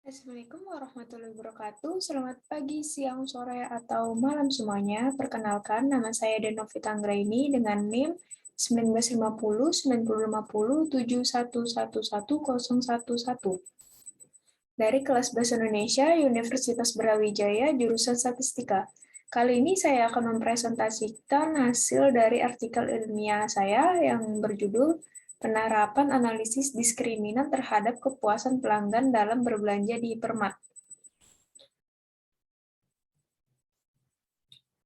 Assalamualaikum warahmatullahi wabarakatuh. Selamat pagi, siang, sore, atau malam semuanya. Perkenalkan, nama saya Denovita Anggraini dengan NIM 1950 9050 71111011 dari kelas Bahasa Indonesia Universitas Brawijaya jurusan Statistika. Kali ini saya akan mempresentasikan hasil dari artikel ilmiah saya yang berjudul Penerapan Analisis Diskriminan Terhadap Kepuasan Pelanggan dalam Berbelanja di Hipermart.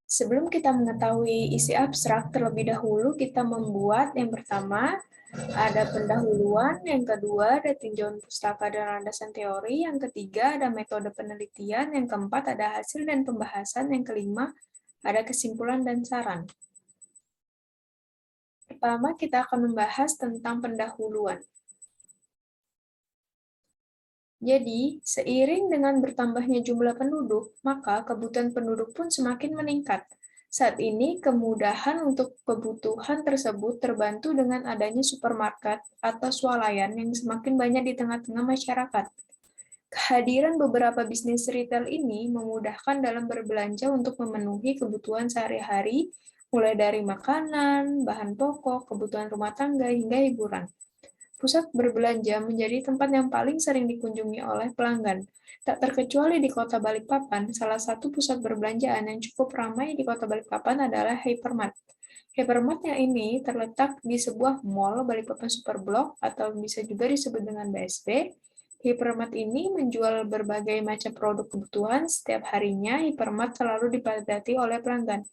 Sebelum kita mengetahui isi abstrak, terlebih dahulu kita membuat yang pertama, ada pendahuluan, yang kedua ada tinjauan pustaka dan landasan teori, yang ketiga ada metode penelitian, yang keempat ada hasil dan pembahasan, yang kelima ada kesimpulan dan saran. Pertama, kita akan membahas tentang pendahuluan. Jadi, seiring dengan bertambahnya jumlah penduduk, maka kebutuhan penduduk pun semakin meningkat. Saat ini, kemudahan untuk kebutuhan tersebut terbantu dengan adanya supermarket atau swalayan yang semakin banyak di tengah-tengah masyarakat. Kehadiran beberapa bisnis retail ini memudahkan dalam berbelanja untuk memenuhi kebutuhan sehari-hari, mulai dari makanan, bahan pokok, kebutuhan rumah tangga, hingga hiburan. Pusat berbelanja menjadi tempat yang paling sering dikunjungi oleh pelanggan. Tak terkecuali di Kota Balikpapan, salah satu pusat perbelanjaan yang cukup ramai di Kota Balikpapan adalah Hypermart. Hypermart yang ini terletak di sebuah mall Balikpapan Superblok atau bisa juga disebut dengan BSP. Hypermart ini menjual berbagai macam produk kebutuhan. Setiap harinya, Hypermart selalu dipadati oleh pelanggan.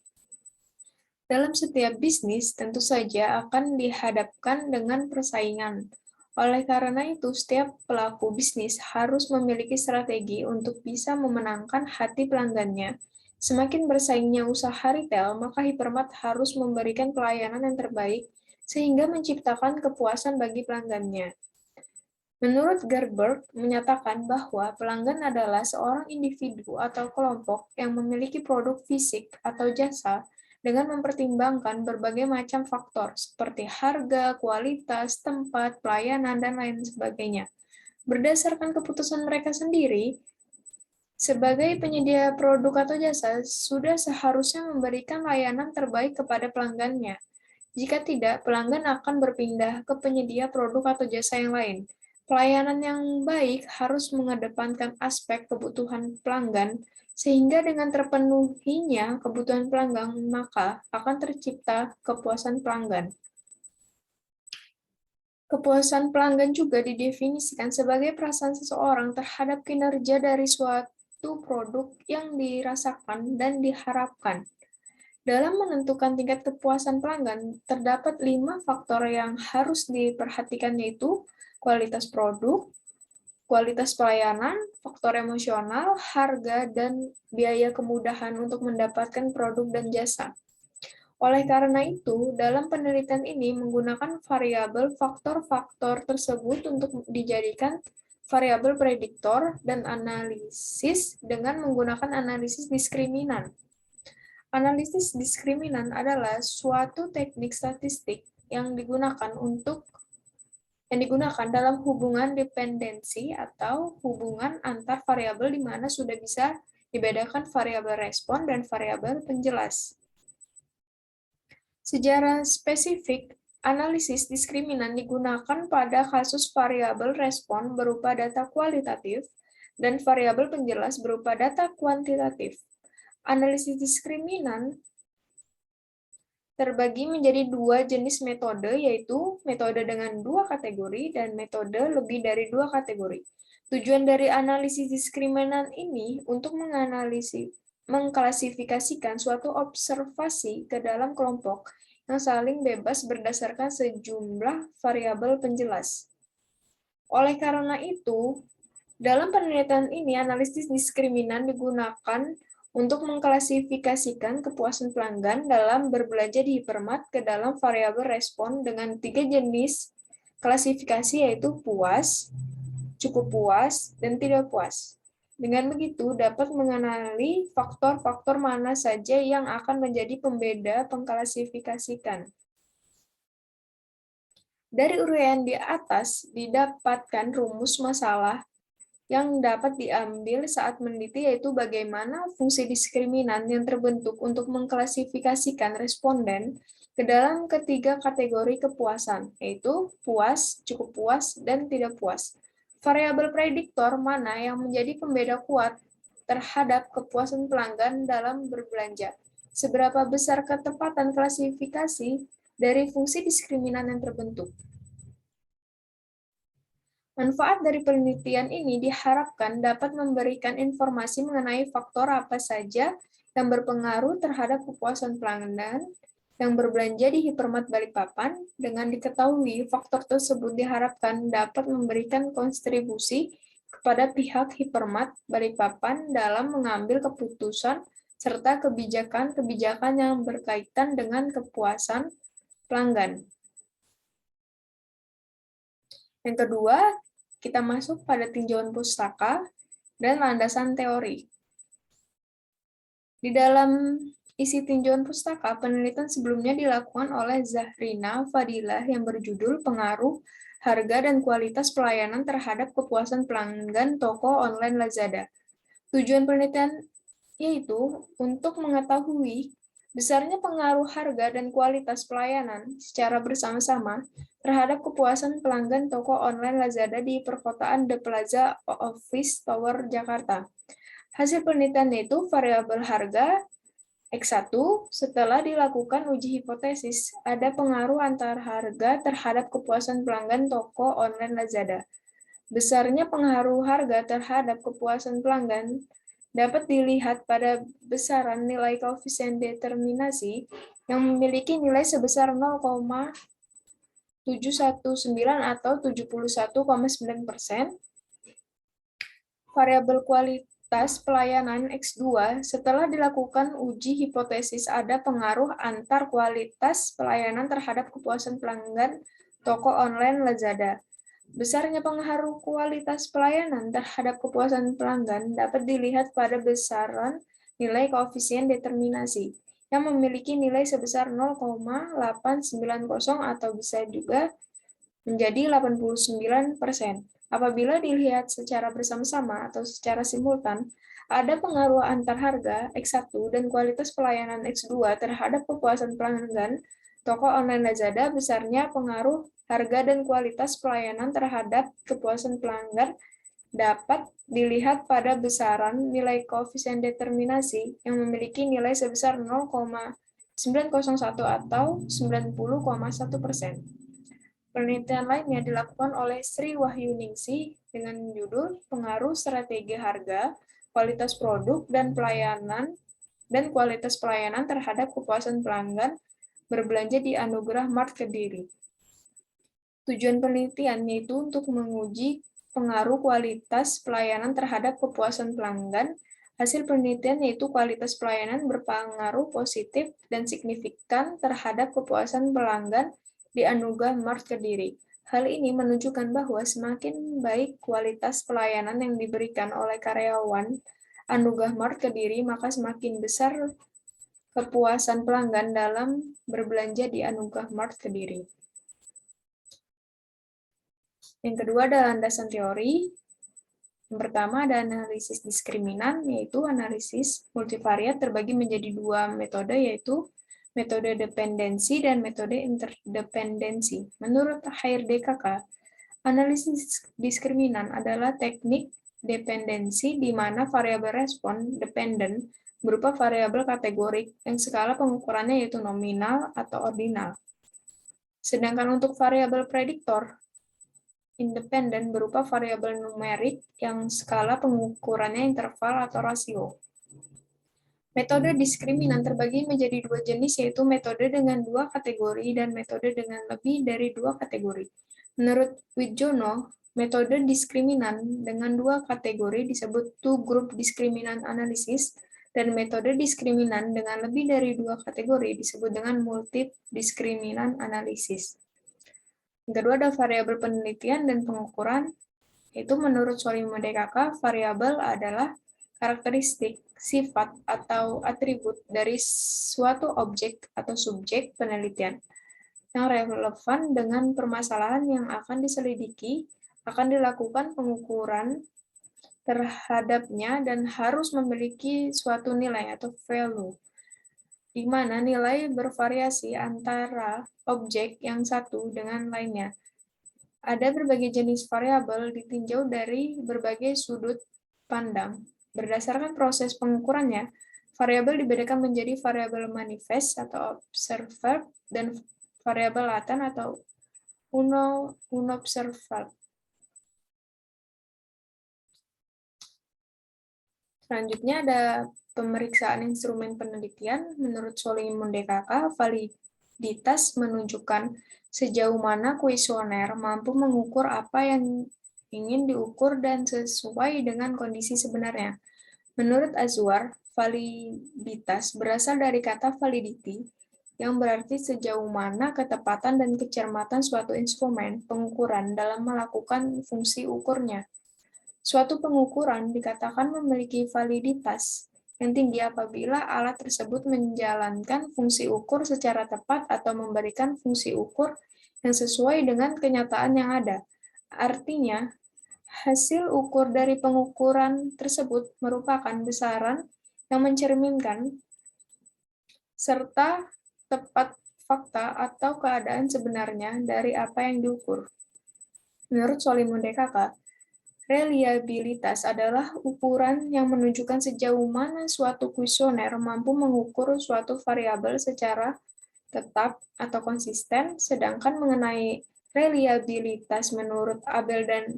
Dalam setiap bisnis, tentu saja akan dihadapkan dengan persaingan. Oleh karena itu, setiap pelaku bisnis harus memiliki strategi untuk bisa memenangkan hati pelanggannya. Semakin bersaingnya usaha retail, maka Hypermart harus memberikan pelayanan yang terbaik sehingga menciptakan kepuasan bagi pelanggannya. Menurut Gerberg, menyatakan bahwa pelanggan adalah seorang individu atau kelompok yang memiliki produk fisik atau jasa dengan mempertimbangkan berbagai macam faktor seperti harga, kualitas, tempat, pelayanan, dan lain sebagainya. Berdasarkan keputusan mereka sendiri, sebagai penyedia produk atau jasa, sudah seharusnya memberikan layanan terbaik kepada pelanggannya. Jika tidak, pelanggan akan berpindah ke penyedia produk atau jasa yang lain. Pelayanan yang baik harus mengedepankan aspek kebutuhan pelanggan, sehingga dengan terpenuhinya kebutuhan pelanggan, maka akan tercipta kepuasan pelanggan. Kepuasan pelanggan juga didefinisikan sebagai perasaan seseorang terhadap kinerja dari suatu produk yang dirasakan dan diharapkan. Dalam menentukan tingkat kepuasan pelanggan, terdapat 5 faktor yang harus diperhatikan, yaitu kualitas produk, kualitas pelayanan, faktor emosional, harga, dan biaya kemudahan untuk mendapatkan produk dan jasa. Oleh karena itu, dalam penelitian ini menggunakan variabel faktor-faktor tersebut untuk dijadikan variabel prediktor dan analisis dengan menggunakan analisis diskriminan. Analisis diskriminan adalah suatu teknik statistik yang digunakan dalam hubungan dependensi atau hubungan antar variabel di mana sudah bisa dibedakan variabel respon dan variabel penjelas. Secara spesifik, analisis diskriminan digunakan pada kasus variabel respon berupa data kualitatif dan variabel penjelas berupa data kuantitatif. Analisis diskriminan terbagi menjadi 2 jenis metode, yaitu metode dengan 2 kategori dan metode lebih dari 2 kategori. Tujuan dari analisis diskriminan ini untuk mengklasifikasikan suatu observasi ke dalam kelompok yang saling bebas berdasarkan sejumlah variabel penjelas. Oleh karena itu, dalam penelitian ini, analisis diskriminan digunakan untuk mengklasifikasikan kepuasan pelanggan dalam berbelanja di Hypermart ke dalam variabel respon dengan 3 jenis klasifikasi, yaitu puas, cukup puas, dan tidak puas. Dengan begitu, dapat mengenali faktor-faktor mana saja yang akan menjadi pembeda pengklasifikasikan. Dari uraian di atas, didapatkan rumus masalah yang dapat diambil saat meneliti yaitu bagaimana fungsi diskriminan yang terbentuk untuk mengklasifikasikan responden ke dalam ketiga kategori kepuasan, yaitu puas, cukup puas, dan tidak puas. Variabel prediktor mana yang menjadi pembeda kuat terhadap kepuasan pelanggan dalam berbelanja? Seberapa besar ketepatan klasifikasi dari fungsi diskriminan yang terbentuk? Manfaat dari penelitian ini diharapkan dapat memberikan informasi mengenai faktor apa saja yang berpengaruh terhadap kepuasan pelanggan yang berbelanja di Hypermart Balikpapan. Dengan diketahui, faktor tersebut diharapkan dapat memberikan kontribusi kepada pihak Hypermart Balikpapan dalam mengambil keputusan serta kebijakan-kebijakan yang berkaitan dengan kepuasan pelanggan. Yang kedua, kita masuk pada tinjauan pustaka dan landasan teori. Di dalam isi tinjauan pustaka, penelitian sebelumnya dilakukan oleh Zahrina Fadilah yang berjudul Pengaruh Harga dan Kualitas Pelayanan Terhadap Kepuasan Pelanggan Toko Online Lazada. Tujuan penelitian yaitu untuk mengetahui besarnya pengaruh harga dan kualitas pelayanan secara bersama-sama terhadap kepuasan pelanggan toko online Lazada di perkotaan The Plaza Office Tower, Jakarta. Hasil penelitian itu variabel harga X1 setelah dilakukan uji hipotesis ada pengaruh antar harga terhadap kepuasan pelanggan toko online Lazada. Besarnya pengaruh harga terhadap kepuasan pelanggan dapat dilihat pada besaran nilai koefisien determinasi yang memiliki nilai sebesar 0,719 atau 71,9%. Variabel kualitas pelayanan X2 setelah dilakukan uji hipotesis ada pengaruh antar kualitas pelayanan terhadap kepuasan pelanggan toko online Lazada. Besarnya pengaruh kualitas pelayanan terhadap kepuasan pelanggan dapat dilihat pada besaran nilai koefisien determinasi yang memiliki nilai sebesar 0,890 atau bisa juga menjadi 89%. Apabila dilihat secara bersama-sama atau secara simultan, ada pengaruh antar harga X1 dan kualitas pelayanan X2 terhadap kepuasan pelanggan toko online Lazada. Besarnya pengaruh harga dan kualitas pelayanan terhadap kepuasan pelanggan dapat dilihat pada besaran nilai koefisien determinasi yang memiliki nilai sebesar 0,901 atau 90,1%. Penelitian lainnya dilakukan oleh Sri Wahyuningsih dengan judul Pengaruh Strategi Harga, Kualitas Produk, dan Kualitas Pelayanan terhadap Kepuasan Pelanggan Berbelanja di Anugerah Mart Kediri. Tujuan penelitian yaitu untuk menguji pengaruh kualitas pelayanan terhadap kepuasan pelanggan. Hasil penelitian yaitu kualitas pelayanan berpengaruh positif dan signifikan terhadap kepuasan pelanggan di Anugerah Mart Kediri. Hal ini menunjukkan bahwa semakin baik kualitas pelayanan yang diberikan oleh karyawan Anugerah Mart Kediri, maka semakin besar kepuasan pelanggan dalam berbelanja di Anugerah Mart Kediri. Yang kedua ada landasan teori. Yang pertama ada analisis diskriminan, yaitu analisis multivariat terbagi menjadi dua metode, yaitu metode dependensi dan metode interdependensi. Menurut HRDKK, analisis diskriminan adalah teknik dependensi di mana variabel respon dependen berupa variabel kategorik yang skala pengukurannya yaitu nominal atau ordinal. Sedangkan untuk variabel prediktor independen berupa variabel numerik yang skala pengukurannya interval atau rasio. Metode diskriminan terbagi menjadi dua jenis, yaitu metode dengan dua kategori dan metode dengan lebih dari dua kategori. Menurut Widjono, metode diskriminan dengan dua kategori disebut two-group diskriminan analysis, dan metode diskriminan dengan lebih dari dua kategori disebut dengan multi-diskriminan analisis. Yang kedua ada variabel penelitian dan pengukuran, yaitu menurut Solimon DKK, variabel adalah karakteristik, sifat, atau atribut dari suatu objek atau subjek penelitian yang relevan dengan permasalahan yang akan diselidiki, akan dilakukan pengukuran terhadapnya dan harus memiliki suatu nilai atau value, di mana nilai bervariasi antara objek yang satu dengan lainnya. Ada berbagai jenis variabel ditinjau dari berbagai sudut pandang. Berdasarkan proses pengukurannya, variabel dibedakan menjadi variabel manifest atau observed dan variabel laten atau unobserved. Selanjutnya ada pemeriksaan instrumen penelitian. Menurut Solimun DKK, validitas menunjukkan sejauh mana kuesioner mampu mengukur apa yang ingin diukur dan sesuai dengan kondisi sebenarnya. Menurut Azwar, validitas berasal dari kata validity, yang berarti sejauh mana ketepatan dan kecermatan suatu instrumen pengukuran dalam melakukan fungsi ukurnya. Suatu pengukuran dikatakan memiliki validitas yang tinggi apabila alat tersebut menjalankan fungsi ukur secara tepat atau memberikan fungsi ukur yang sesuai dengan kenyataan yang ada. Artinya, hasil ukur dari pengukuran tersebut merupakan besaran yang mencerminkan serta tepat fakta atau keadaan sebenarnya dari apa yang diukur. Menurut Solimun DKK, reliabilitas adalah ukuran yang menunjukkan sejauh mana suatu kuesioner mampu mengukur suatu variabel secara tetap atau konsisten, sedangkan mengenai reliabilitas menurut Abel dan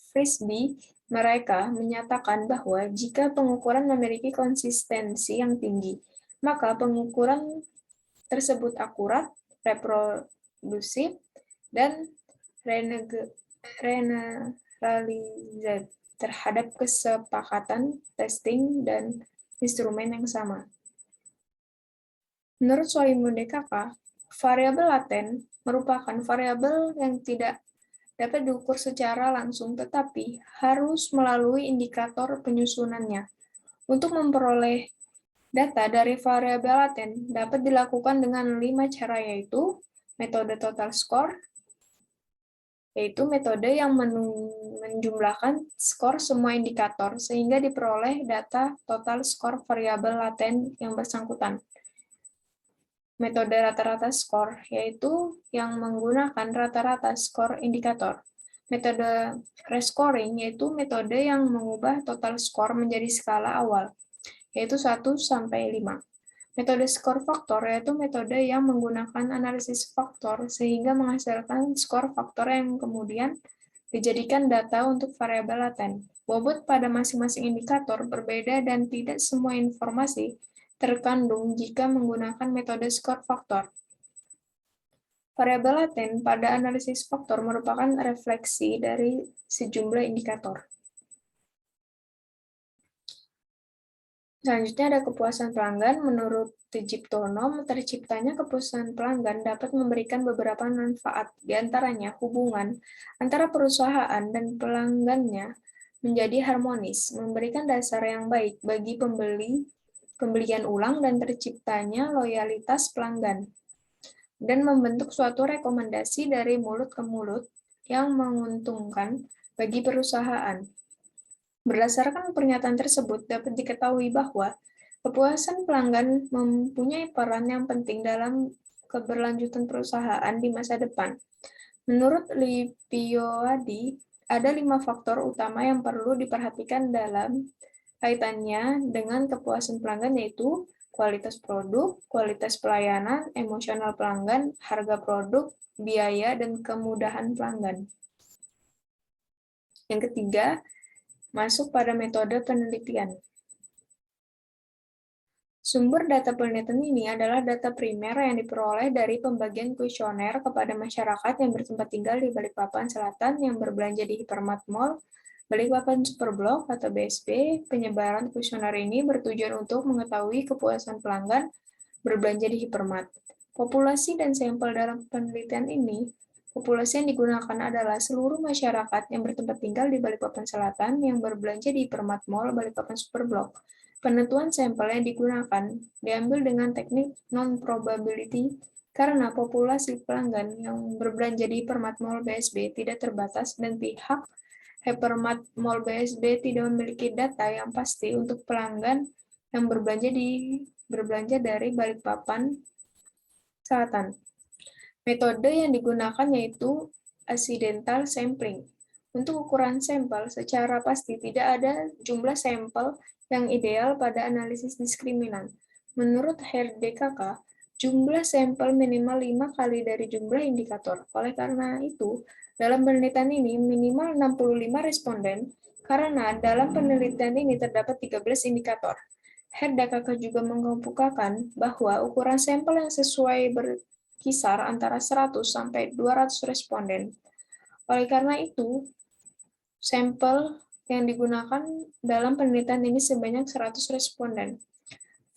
Frisbee, mereka menyatakan bahwa jika pengukuran memiliki konsistensi yang tinggi, maka pengukuran tersebut akurat, reprodusif, dan generalisasi terhadap kesepakatan testing dan instrumen yang sama. Menurut Solimun DKK, variabel laten merupakan variabel yang tidak dapat diukur secara langsung tetapi harus melalui indikator penyusunannya. Untuk memperoleh data dari variabel laten dapat dilakukan dengan 5 cara, yaitu metode total score, yaitu metode yang menjumlahkan skor semua indikator sehingga diperoleh data total skor variabel laten yang bersangkutan. Metode rata-rata skor, yaitu yang menggunakan rata-rata skor indikator. Metode rescoring, yaitu metode yang mengubah total skor menjadi skala awal, yaitu 1 sampai 5. Metode skor faktor yaitu metode yang menggunakan analisis faktor sehingga menghasilkan skor faktor yang kemudian dijadikan data untuk variabel laten. Bobot pada masing-masing indikator berbeda dan tidak semua informasi terkandung jika menggunakan metode skor faktor. Variabel laten pada analisis faktor merupakan refleksi dari sejumlah indikator. Selanjutnya ada kepuasan pelanggan. Menurut Tjiptonom, terciptanya kepuasan pelanggan dapat memberikan beberapa manfaat, di antaranya hubungan antara perusahaan dan pelanggannya menjadi harmonis, memberikan dasar yang baik bagi pembelian ulang dan terciptanya loyalitas pelanggan, dan membentuk suatu rekomendasi dari mulut ke mulut yang menguntungkan bagi perusahaan. Berdasarkan pernyataan tersebut, dapat diketahui bahwa kepuasan pelanggan mempunyai peran yang penting dalam keberlanjutan perusahaan di masa depan. Menurut Lipioadi, ada 5 faktor utama yang perlu diperhatikan dalam kaitannya dengan kepuasan pelanggan, yaitu kualitas produk, kualitas pelayanan, emosional pelanggan, harga produk, biaya, dan kemudahan pelanggan. Yang ketiga, masuk pada metode penelitian. Sumber data penelitian ini adalah data primer yang diperoleh dari pembagian kuesioner kepada masyarakat yang bertempat tinggal di Balikpapan Selatan yang berbelanja di Hypermart Mall, Balikpapan Superblok atau BSB. Penyebaran kuesioner ini bertujuan untuk mengetahui kepuasan pelanggan berbelanja di Hypermart. Populasi dan sampel dalam penelitian ini, populasi yang digunakan adalah seluruh masyarakat yang bertempat tinggal di Balikpapan Selatan yang berbelanja di Hypermart Mall, Balikpapan Superblok. Penentuan sampel yang digunakan diambil dengan teknik non-probability karena populasi pelanggan yang berbelanja di Hypermart Mall BSB tidak terbatas dan pihak Hypermart Mall BSB tidak memiliki data yang pasti untuk pelanggan yang berbelanja dari Balikpapan Selatan. Metode yang digunakan yaitu accidental sampling. Untuk ukuran sampel, secara pasti tidak ada jumlah sampel yang ideal pada analisis diskriminan. Menurut HRDKK, jumlah sampel minimal 5 kali dari jumlah indikator. Oleh karena itu, dalam penelitian ini minimal 65 responden, karena dalam penelitian ini terdapat 13 indikator. HRDKK juga mengemukakan bahwa ukuran sampel yang sesuai berkisar antara 100 sampai 200 responden. Oleh karena itu, sampel yang digunakan dalam penelitian ini sebanyak 100 responden.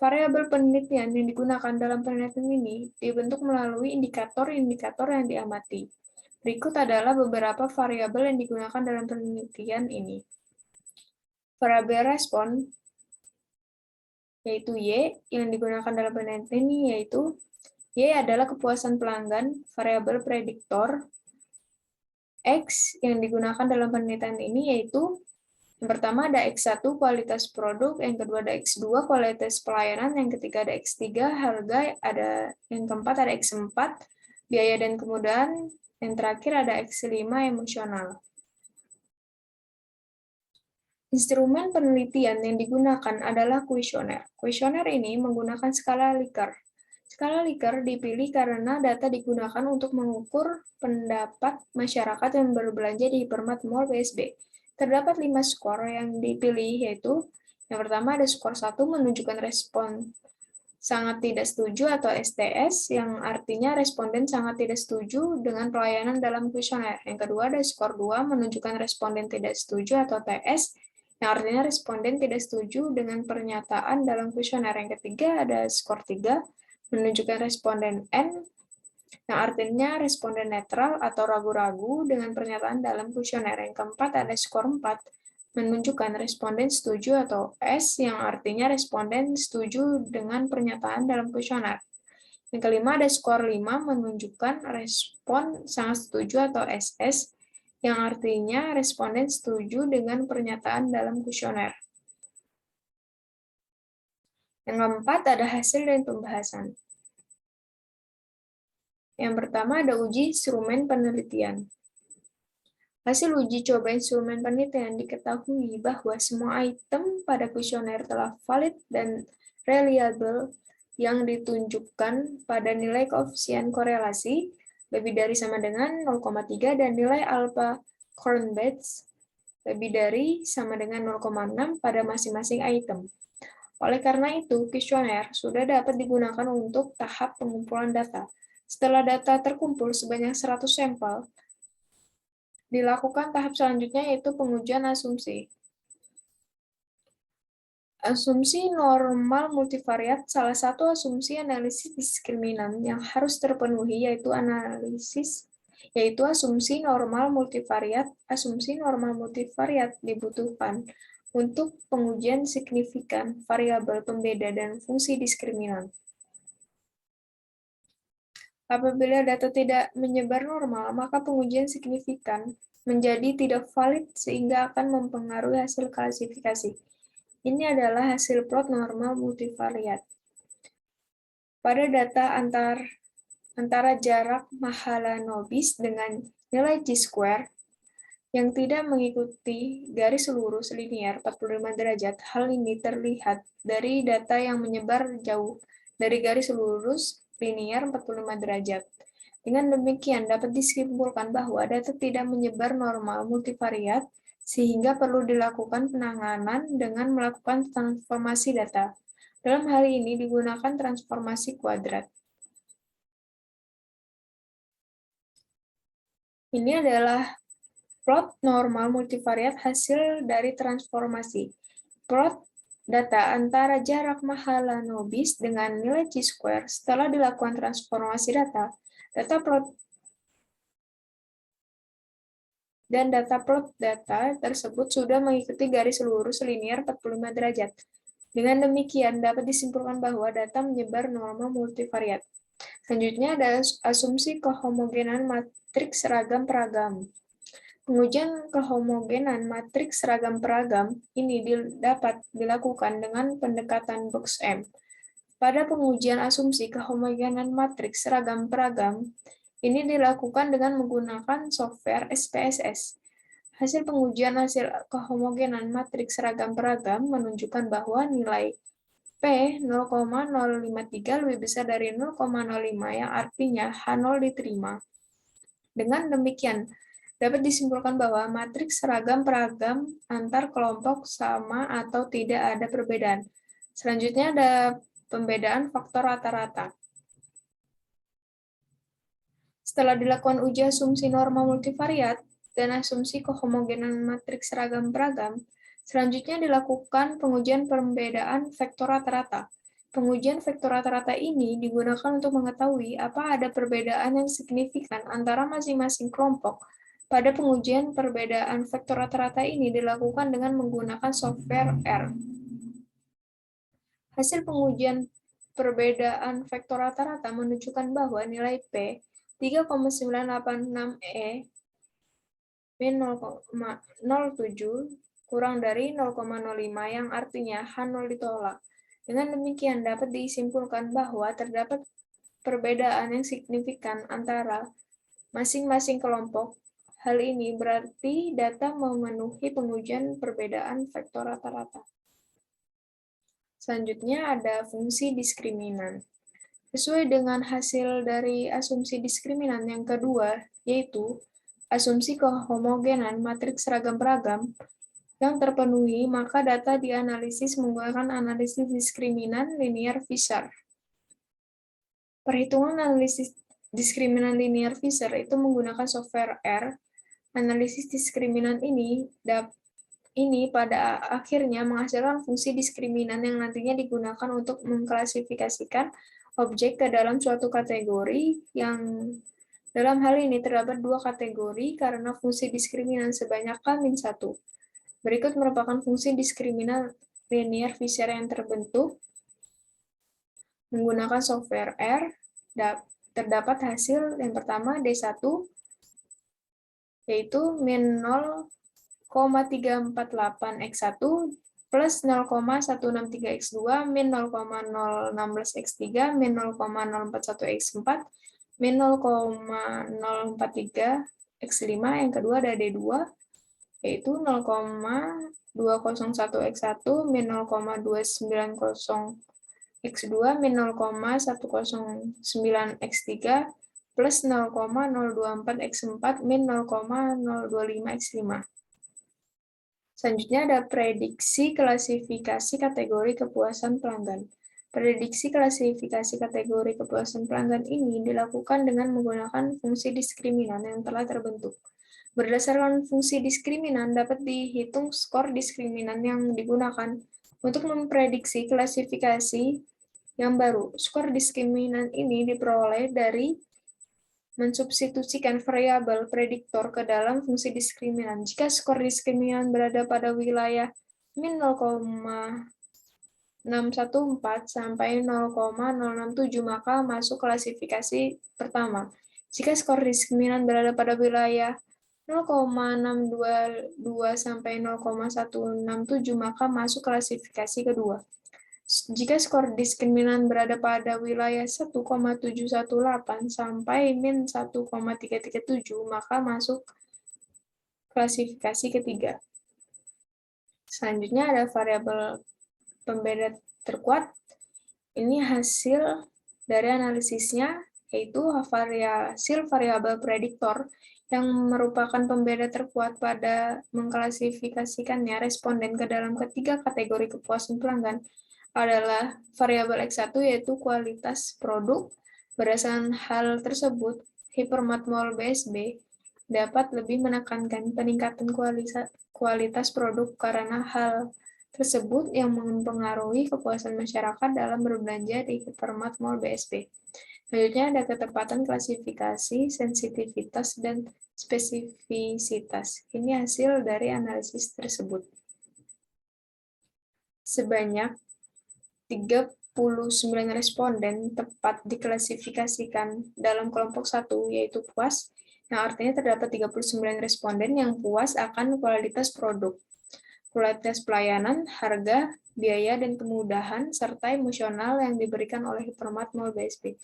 Variabel penelitian yang digunakan dalam penelitian ini dibentuk melalui indikator-indikator yang diamati. Berikut adalah beberapa variabel yang digunakan dalam penelitian ini. Variabel respon, yaitu Y, yang digunakan dalam penelitian ini yaitu Y adalah kepuasan pelanggan, variabel prediktor. X yang digunakan dalam penelitian ini yaitu yang pertama ada X1 kualitas produk, yang kedua ada X2 kualitas pelayanan, yang ketiga ada X3 harga, yang keempat ada X4 biaya dan kemudahan, yang terakhir ada X5 emosional. Instrumen penelitian yang digunakan adalah kuesioner. Kuesioner ini menggunakan skala Likert. Skala Likert dipilih karena data digunakan untuk mengukur pendapat masyarakat yang berbelanja di Hypermart Mall BSB. Terdapat 5 skor yang dipilih, yaitu yang pertama ada skor 1 menunjukkan respon sangat tidak setuju atau STS, yang artinya responden sangat tidak setuju dengan pelayanan dalam kuesioner. Yang kedua ada skor 2 menunjukkan responden tidak setuju atau TS, yang artinya responden tidak setuju dengan pernyataan dalam kuesioner. Yang ketiga ada skor 3 menunjukkan responden N, yang artinya responden netral atau ragu-ragu dengan pernyataan dalam kuesioner. Yang keempat ada skor 4, menunjukkan responden setuju atau S, yang artinya responden setuju dengan pernyataan dalam kuesioner. Yang kelima ada skor 5, menunjukkan respon sangat setuju atau SS, yang artinya responden setuju dengan pernyataan dalam kuesioner. Yang keempat ada hasil dan pembahasan. Yang pertama ada uji instrumen penelitian. Hasil uji coba instrumen penelitian diketahui bahwa semua item pada kuesioner telah valid dan reliable yang ditunjukkan pada nilai koefisien korelasi lebih dari sama dengan 0,3 dan nilai alpha Kornbetz lebih dari sama dengan 0,6 pada masing-masing item. Oleh karena itu, kuesioner sudah dapat digunakan untuk tahap pengumpulan data. Setelah data terkumpul sebanyak 100 sampel, dilakukan tahap selanjutnya yaitu pengujian asumsi. Asumsi normal multivariat salah satu asumsi analisis diskriminan yang harus terpenuhi yaitu asumsi normal multivariat. Asumsi normal multivariat dibutuhkan untuk pengujian signifikan, variabel pembeda, dan fungsi diskriminan. Apabila data tidak menyebar normal, maka pengujian signifikan menjadi tidak valid sehingga akan mempengaruhi hasil klasifikasi. Ini adalah hasil plot normal multivariat. Pada data antara jarak Mahalanobis dengan nilai Chi-square yang tidak mengikuti garis lurus linier 45 derajat, hal ini terlihat dari data yang menyebar jauh dari garis lurus linier 45 derajat. Dengan demikian, dapat disimpulkan bahwa data tidak menyebar normal multivariat, sehingga perlu dilakukan penanganan dengan melakukan transformasi data. Dalam hal ini digunakan transformasi kuadrat. Ini adalah plot normal multivariat hasil dari transformasi. Plot data antara jarak Mahalanobis dengan nilai Chi-square setelah dilakukan transformasi data plot dan data plot data tersebut sudah mengikuti garis lurus linier 45 derajat. Dengan demikian, dapat disimpulkan bahwa data menyebar normal multivariat. Selanjutnya ada asumsi kehomogenan matriks seragam peragam. Pengujian kehomogenan matriks seragam-peragam ini dapat dilakukan dengan pendekatan box M. Pada pengujian asumsi kehomogenan matriks seragam-peragam, ini dilakukan dengan menggunakan software SPSS. Hasil pengujian hasil kehomogenan matriks seragam-peragam menunjukkan bahwa nilai P 0,053 lebih besar dari 0,05 yang artinya H0 diterima. Dengan demikian, dapat disimpulkan bahwa matriks seragam-peragam antar kelompok sama atau tidak ada perbedaan. Selanjutnya ada pembedaan faktor rata-rata. Setelah dilakukan uji asumsi norma multivariat dan asumsi kehomogenan matriks seragam-peragam, selanjutnya dilakukan pengujian pembedaan vektor rata-rata. Pengujian vektor rata-rata ini digunakan untuk mengetahui apa ada perbedaan yang signifikan antara masing-masing kelompok. Pada pengujian perbedaan vektor rata-rata ini dilakukan dengan menggunakan software R. Hasil pengujian perbedaan vektor rata-rata menunjukkan bahwa nilai P 3,986E min 0,07 kurang dari 0,05 yang artinya H0 ditolak. Dengan demikian dapat disimpulkan bahwa terdapat perbedaan yang signifikan antara masing-masing kelompok. Hal ini berarti data memenuhi pengujian perbedaan vektor rata-rata. Selanjutnya ada fungsi diskriminan. Sesuai dengan hasil dari asumsi diskriminan yang kedua, yaitu asumsi kehomogenan matriks seragam-peragam yang terpenuhi, maka data dianalisis menggunakan analisis diskriminan linear Fisher. Perhitungan analisis diskriminan linear Fisher itu menggunakan software R. Analisis diskriminan ini pada akhirnya menghasilkan fungsi diskriminan yang nantinya digunakan untuk mengklasifikasikan objek ke dalam suatu kategori yang dalam hal ini terdapat dua kategori karena fungsi diskriminan sebanyak K-1. Berikut merupakan fungsi diskriminan linear Fisher yang terbentuk menggunakan software R. Terdapat hasil yang pertama D1 yaitu min 0,348x1 plus 0,163x2 min 0,016x3 min 0,041x4 min 0,043x5, yang kedua ada D2 yaitu 0,201x1 min 0,290x2 min 0,109x3 plus 0,024x4 min 0,025x5. Selanjutnya ada prediksi klasifikasi kategori kepuasan pelanggan. Prediksi klasifikasi kategori kepuasan pelanggan ini dilakukan dengan menggunakan fungsi diskriminan yang telah terbentuk. Berdasarkan fungsi diskriminan dapat dihitung skor diskriminan yang digunakan untuk memprediksi klasifikasi yang baru. Skor diskriminan ini diperoleh dari mensubstitusikan variabel prediktor ke dalam fungsi diskriminan. Jika skor diskriminan berada pada wilayah min 0,614 sampai 0,067 maka masuk klasifikasi pertama. Jika skor diskriminan berada pada wilayah 0,622 sampai 0,167 maka masuk klasifikasi kedua. Jika skor diskriminan berada pada wilayah 1,718 sampai min 1,337, maka masuk klasifikasi ketiga. Selanjutnya ada variabel pembeda terkuat. Ini hasil dari analisisnya, yaitu hasil variabel prediktor yang merupakan pembeda terkuat pada mengklasifikasikannya responden ke dalam ketiga kategori kepuasan pelanggan adalah variabel X1 yaitu kualitas produk. Berdasarkan hal tersebut, Hypermatmol BSB dapat lebih menekankan peningkatan kualitas produk karena hal tersebut yang mempengaruhi kepuasan masyarakat dalam berbelanja di Hypermatmol BSB. Selanjutnya ada ketepatan klasifikasi, sensitivitas, dan spesifisitas. Ini hasil dari analisis tersebut. Sebanyak 39 responden tepat diklasifikasikan dalam kelompok 1, yaitu puas, yang artinya terdapat 39 responden yang puas akan kualitas produk, kualitas pelayanan, harga, biaya, dan kemudahan, serta emosional yang diberikan oleh Hypermart Mall BSB.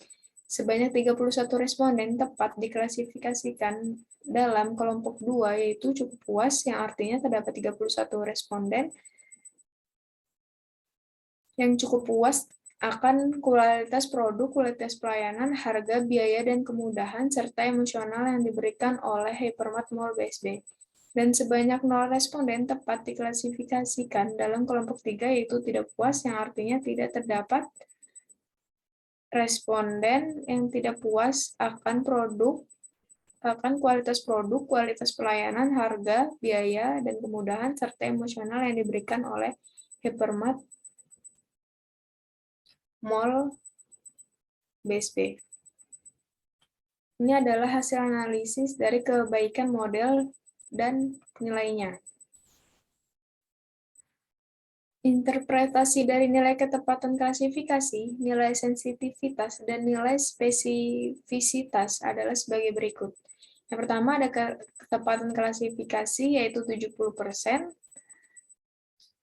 Sebanyak 31 responden tepat diklasifikasikan dalam kelompok 2, yaitu cukup puas, yang artinya terdapat 31 responden yang cukup puas akan kualitas produk, kualitas pelayanan, harga, biaya, dan kemudahan, serta emosional yang diberikan oleh Hypermart Mall BSB. Dan sebanyak 0 responden tepat diklasifikasikan dalam kelompok 3, yaitu tidak puas, yang artinya tidak terdapat responden yang tidak puas akan kualitas produk, kualitas pelayanan, harga, biaya, dan kemudahan, serta emosional yang diberikan oleh Hypermart Mall BSB. Ini adalah hasil analisis dari kebaikan model dan nilainya. Interpretasi dari nilai ketepatan klasifikasi, nilai sensitivitas, dan nilai spesifisitas adalah sebagai berikut. Yang pertama ada ketepatan klasifikasi, yaitu 70%.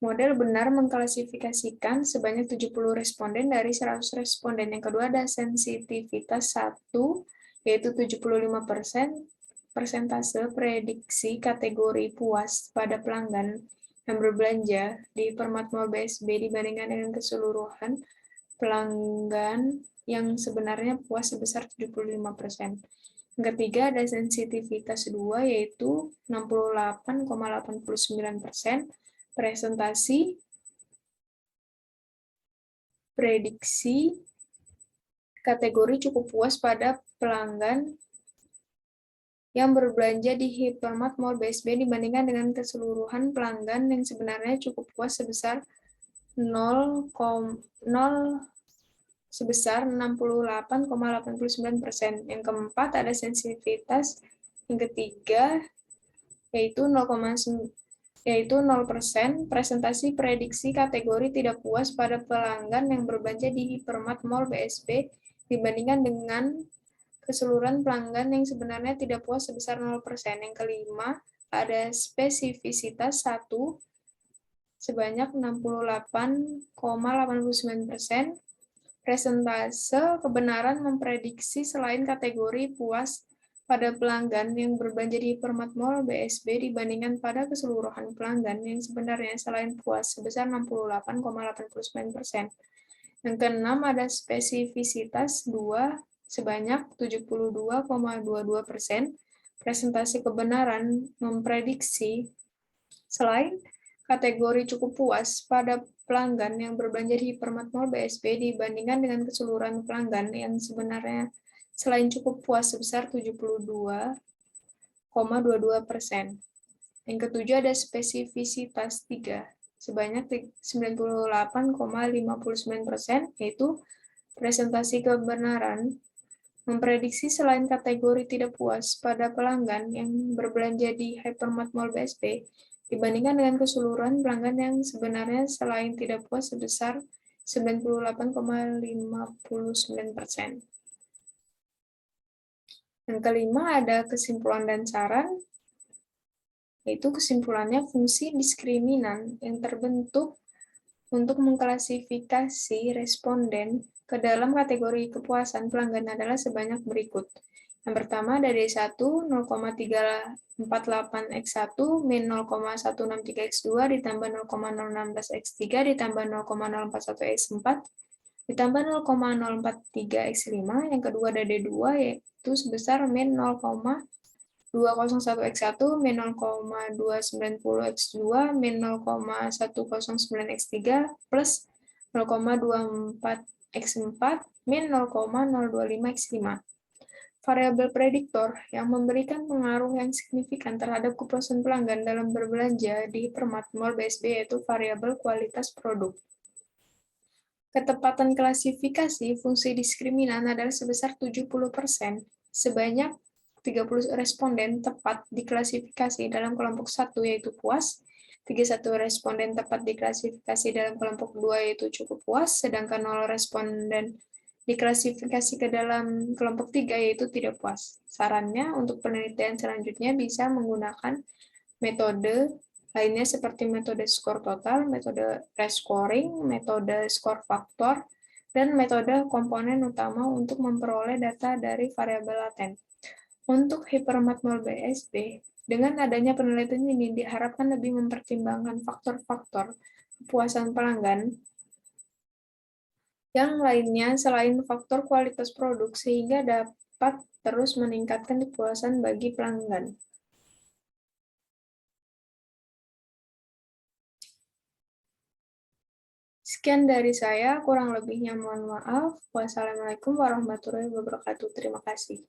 Model benar mengklasifikasikan sebanyak 70 responden dari 100 responden. Yang kedua ada sensitivitas 1, yaitu 75%. Persentase prediksi kategori puas pada pelanggan yang berbelanja di Hypermart Mall BSB dibandingkan dengan keseluruhan pelanggan yang sebenarnya puas sebesar 75%. Yang ketiga ada sensitivitas 2, yaitu 68,89%. Presentasi prediksi kategori cukup puas pada pelanggan yang berbelanja di Hypermart Mall BSB dibandingkan dengan keseluruhan pelanggan yang sebenarnya cukup puas sebesar 68,89%. Yang keempat ada sensitivitas yang ketiga, yaitu 0%. Presentasi prediksi kategori tidak puas pada pelanggan yang berbelanja di Hypermart Mall BSB dibandingkan dengan keseluruhan pelanggan yang sebenarnya tidak puas sebesar 0%. Yang kelima, ada spesifisitas 1 sebanyak 68,89%. Presentase kebenaran memprediksi selain kategori puas pada pelanggan yang berbelanja di Hypermart Mall BSB dibandingkan pada keseluruhan pelanggan yang sebenarnya selain puas sebesar 68,89%. Yang keenam ada spesifisitas 2 sebanyak 72,22%. Presentasi kebenaran memprediksi selain kategori cukup puas pada pelanggan yang berbelanja di Hypermart Mall BSB dibandingkan dengan keseluruhan pelanggan yang sebenarnya selain cukup puas sebesar 72,22%. Yang ketujuh ada spesifisitas 3 sebanyak 98,59%, yaitu presentasi kebenaran memprediksi selain kategori tidak puas pada pelanggan yang berbelanja di Hypermart Mall BSB dibandingkan dengan keseluruhan pelanggan yang sebenarnya selain tidak puas sebesar 98,59%. Yang kelima ada kesimpulan dan saran, yaitu kesimpulannya fungsi diskriminan yang terbentuk untuk mengklasifikasi responden ke dalam kategori kepuasan pelanggan adalah sebanyak berikut. Yang pertama dari 1, 0,348x1 min 0,163x2 ditambah 0,016x3 ditambah 0,041x4 ditambah 0,043x5. Yang kedua ada D2, yaitu sebesar min 0,201x1 min 0,290x2 min 0,109x3 plus 0,24x4 min 0,025x5. Variabel prediktor yang memberikan pengaruh yang signifikan terhadap kepuasan pelanggan dalam berbelanja di Hypermart Mall BSB yaitu variabel kualitas produk. Ketepatan klasifikasi fungsi diskriminan adalah sebesar 70%. Sebanyak 30 responden tepat diklasifikasi dalam kelompok 1 yaitu puas, 31 responden tepat diklasifikasi dalam kelompok 2 yaitu cukup puas, sedangkan 0 responden diklasifikasi ke dalam kelompok 3, yaitu tidak puas. Sarannya untuk penelitian selanjutnya bisa menggunakan metode lainnya seperti metode skor total, metode rescoring, metode skor faktor, dan metode komponen utama untuk memperoleh data dari variabel laten. Untuk hypermatmol BSD, dengan adanya penelitian ini diharapkan lebih mempertimbangkan faktor-faktor kepuasan pelanggan yang lainnya selain faktor kualitas produk sehingga dapat terus meningkatkan kepuasan bagi pelanggan. Sekian dari saya, kurang lebihnya mohon maaf. Wassalamualaikum warahmatullahi wabarakatuh. Terima kasih.